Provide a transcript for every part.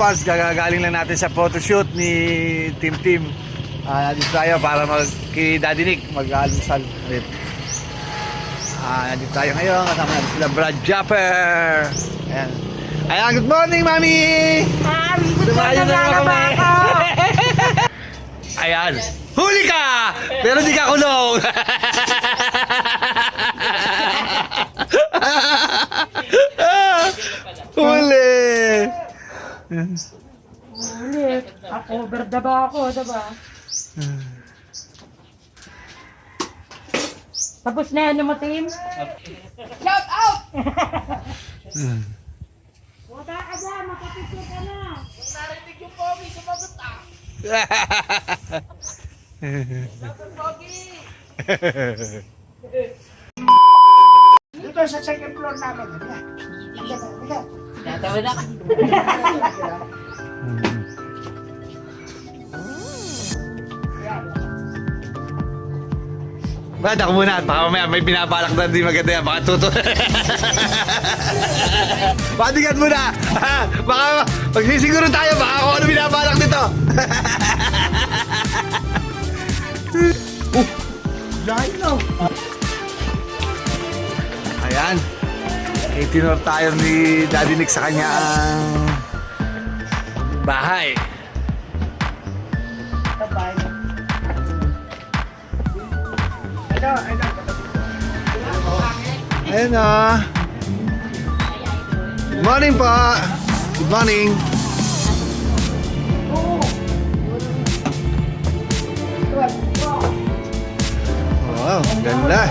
Pals, gagaling lang natin sa photoshoot ni Team Team. Nandito tayo para kay Daddy Nick mag-almusal ulit. Nandito tayo ngayon, kasama natin sila Brad Japper. Ayan. Ayan, good morning, Mami! Dumayo na kami! Ayan, huli ka! Pero di ka kulong! Huli! Ulit. Ako, berdaba ako, diba? Tapos na yan, Team? Shout out! Wala ka dyan, makapicture ka na. Kung narinig yung Pogi, sumagot ah. Dapat Pogi! Dito sa second floor namin. Tatawa na ka. Brad, ako muna at baka mamaya may binabalak na hindi maganda yan. Baka tuto. Bodyguard muna. Baka magsisiguro tayo. Baka ako ano binabalak nito. Lahat no. Ayan. Itinor tayo ni Daddy Nick sa kanyang bahay. Ayan na. Good morning pa. Good morning. Wow, ganda.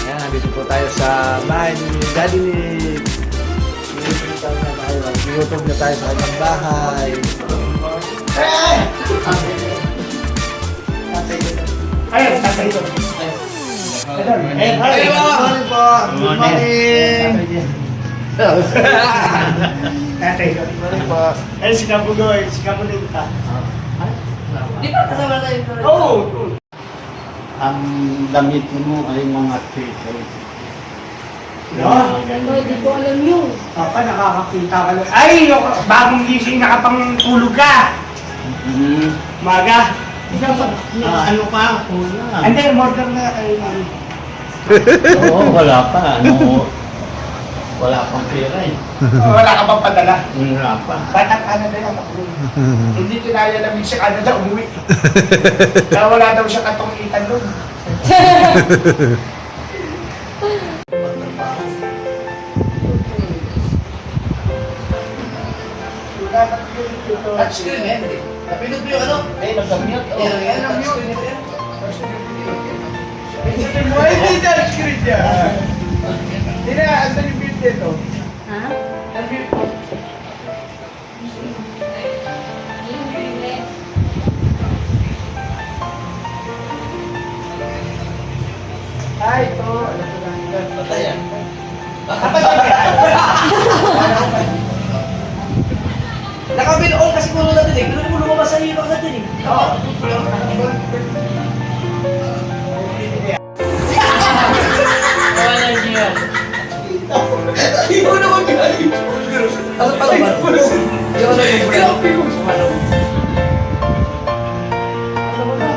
Ayan, nandito po tayo sa bahay ni Daddy Nick. Gutom na tayo sa kanyang bahay. Ayun, tatay ito. Good morning po. Good morning. Tatay ito. Good morning po. Eh, si Kabugoy, si Kabulinta. Di ba kasama tayo? Oo! Ang damit mo ay mga t-shirt. Hindi ko alam yun. Papa, nakakakita ka lang. Ay, bagong gising, nakapangtulog ka. Maga. Ano ka? Kulang. Hindi, order na. Oo, wala pa. Wala pang pera eh. Wala ka bang padala? Wala pa. Batang Canada yan ako. Hindi kinaya namin sa Canada, umuwi. Kaya wala daw siya katungitan doon. Touchscreen eh, hindi. Napindot mo yung ano? Eh, nag-mute. Yan ang mute. Hindi touchscreen niya. Hindi na, asan yung build dito? Ha? Ang build. Ay, ito. Alam ko lang yan. Patay yan. Naka-bill-on kasi puno natin eh. Pero puno lumabas sa iyo natin eh. Oo. Hindi mo naman galing. Ano pala ba? Hindi ko na yung brand. Ano mo na?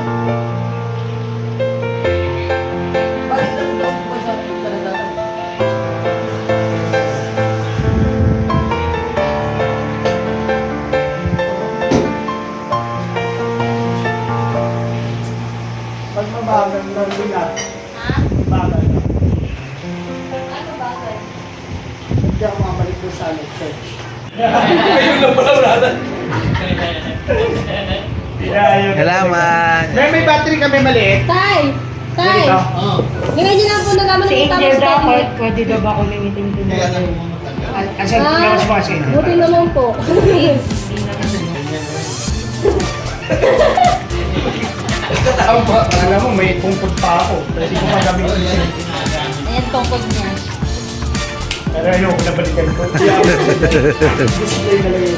Bakit na ito ang pagsabi ng talatatan? Pag mabagal lang nila. Ha? Bagal lang. Ano bagay? Hindi ako mabalik doon sa church. Ayun lang pala brada. Salamat. May battery kami maliit. Tay! Tay! Dito. Lagay niyo lang po na naman Si ng Angel daw, tapos pwede daw ba ako limiting din? Kaya na yung mga taga. Asan labas mo kasi? buti naman po. Katama. Alam mo, may tungkod pa ako. Pwede ko magamitin. Ayan, tungkod niya. Pero ayoko na balikan ko. Display na lang yun.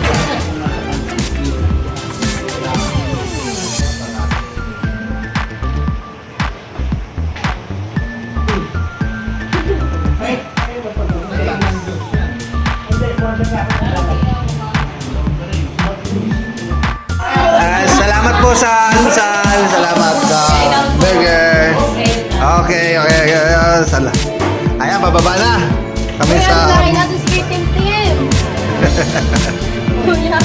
sala. Ayan, bababa na. Kami Kaya sa... nalain natin si Tim Tim. Kuya.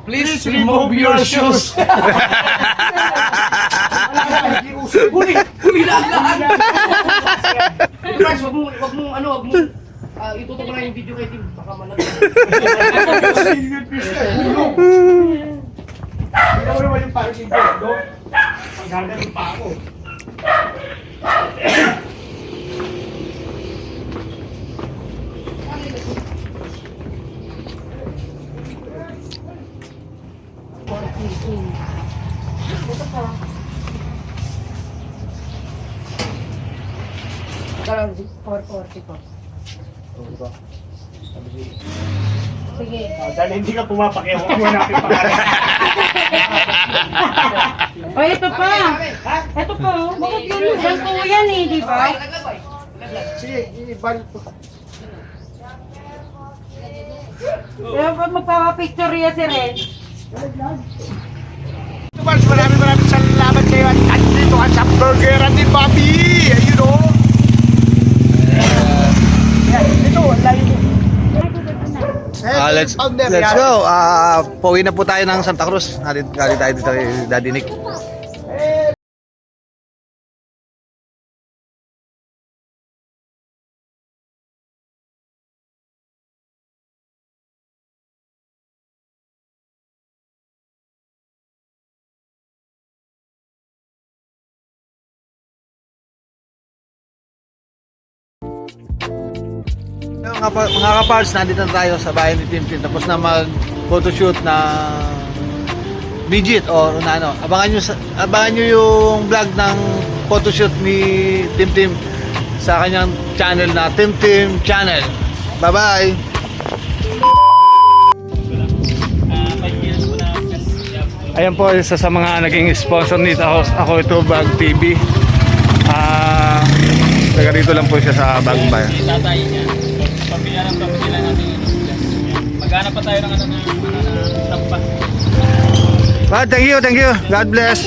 Please remove your shoes. Huli na ang lahat. Guys, wag mo, itutok na yung video kay Tim. Baka malagay. Hindi mo naman yung parang siguro, no? Ang gagaling pa ako. Parang 440 po. Sige. Dahil hindi ka pumapakiyaw, huwag mo natin pangalan. O, ito pa. Ito pa. Bakit yun? Yan po yan eh, di ba? Sige, ibalik ko. Kaya ba't magpapapicture yan si Ren? Mars, maraming salamat kayo at andito ka sa burgeran ni Bobby. Ayun o. Ito, layo mo. Let's go. Pauwi na po tayo ng Santa Cruz. Galing tayo dito kay Daddy Nick. Mga kapars, nandito na tayo sa bahay ni Tim Tim. Tapos na mag-photoshoot na midget o na ano. Abangan nyo yung vlog ng photoshoot ni Tim Tim sa kanyang channel na Tim Tim Channel. Bye-bye! Ayan po, isa sa mga naging sponsor nito ako ito, Bag TV. Taga rito lang po siya sa Bagong Bayan. Tatay niya. Pamilya natin yung maghanap pa tayo ng tampa. Thank you. God bless.